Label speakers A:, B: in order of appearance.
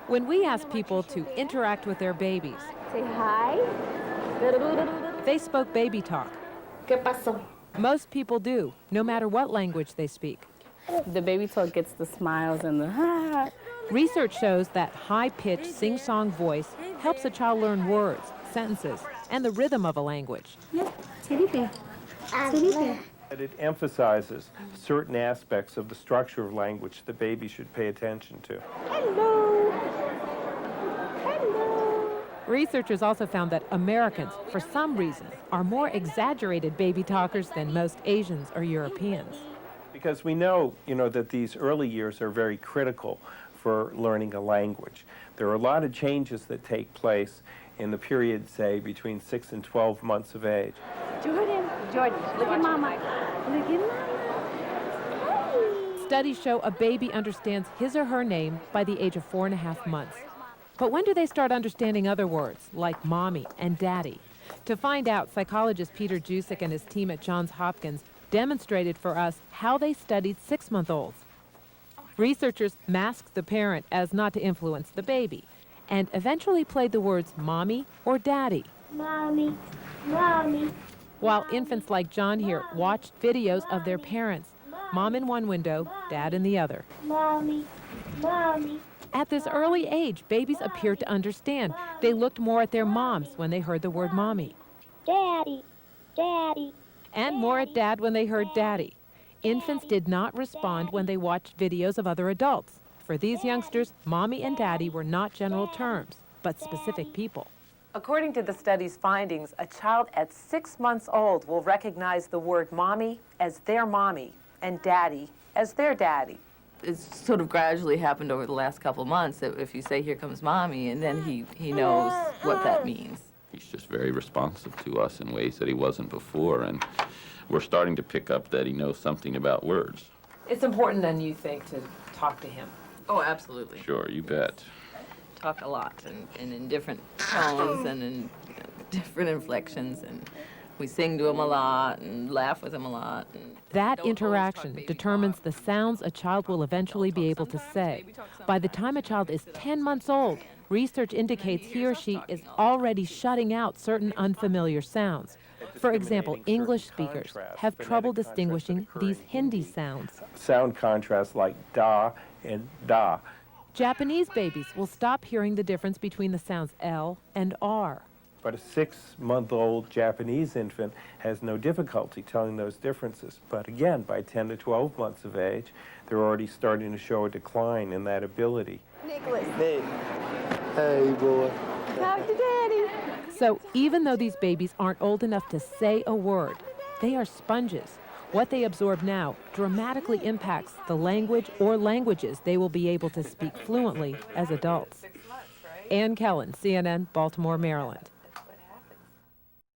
A: When we ask people to interact with their babies,
B: Say hi.
A: they spoke baby talk.
B: ¿Qué pasó?
A: Most people do, no matter what language they speak.
B: The baby talk gets the smiles and the
A: Research shows that high-pitched sing-song voice helps a child learn words, sentences, and the rhythm of a language.
C: It emphasizes certain aspects of the structure of language the baby should pay attention to.
B: Hello. Hello.
A: Researchers also found that Americans, for some reason, are more exaggerated baby talkers than most Asians or Europeans.
C: Because we know, that these early years are very critical for learning a language. There are a lot of changes that take place in the period, say, between 6 and 12 months of age.
B: Jordan, look at Mama. Look at Mama.
A: Studies show a baby understands his or her name by the age of 4.5 months. But when do they start understanding other words, like mommy and daddy? To find out, psychologist Peter Jusek and his team at Johns Hopkins demonstrated for us how they studied 6-month-olds. Researchers masked the parent as not to influence the baby, and eventually played the words mommy or daddy.
D: Mommy, mommy.
A: While infants like John here watched videos of their parents, mom in one window, dad in the other.
D: Mommy, mommy.
A: At this early age, babies appeared to understand. They looked more at their moms when they heard the word mommy.
D: Daddy, daddy.
A: And more at dad when they heard daddy. Infants did not respond when they watched videos of other adults. For these youngsters, mommy and daddy were not general terms, but specific people.
E: According to the study's findings, a child at 6 months old will recognize the word mommy as their mommy and daddy as their daddy.
F: It's sort of gradually happened over the last couple of months that if you say, here comes mommy, and then he knows what that means.
G: He's just very responsive to us in ways that he wasn't before, and we're starting to pick up that he knows something about words.
A: It's important then, you think, to talk to him?
F: Oh, absolutely.
G: Sure, you bet.
F: Talk a lot, and in different tones and in different inflections, and we sing to him a lot and laugh with him a lot.
A: That interaction determines the sounds a child will eventually be able to say. By the time a child is 10 months old, research indicates he or she is already shutting out certain unfamiliar sounds. For example, English speakers have trouble distinguishing these Hindi sounds.
C: Sound contrasts like da and da.
A: Japanese babies will stop hearing the difference between the sounds L and R.
C: But a 6-month-old Japanese infant has no difficulty telling those differences. But again, by 10 to 12 months of age, they're already starting to show a decline in that ability.
B: Nicholas.
H: Hey. Hey, boy.
B: Talk to Daddy.
A: So even though these babies aren't old enough to say a word, they are sponges. What they absorb now dramatically impacts the language or languages they will be able to speak fluently as adults. Ann Kellen, CNN, Baltimore, Maryland.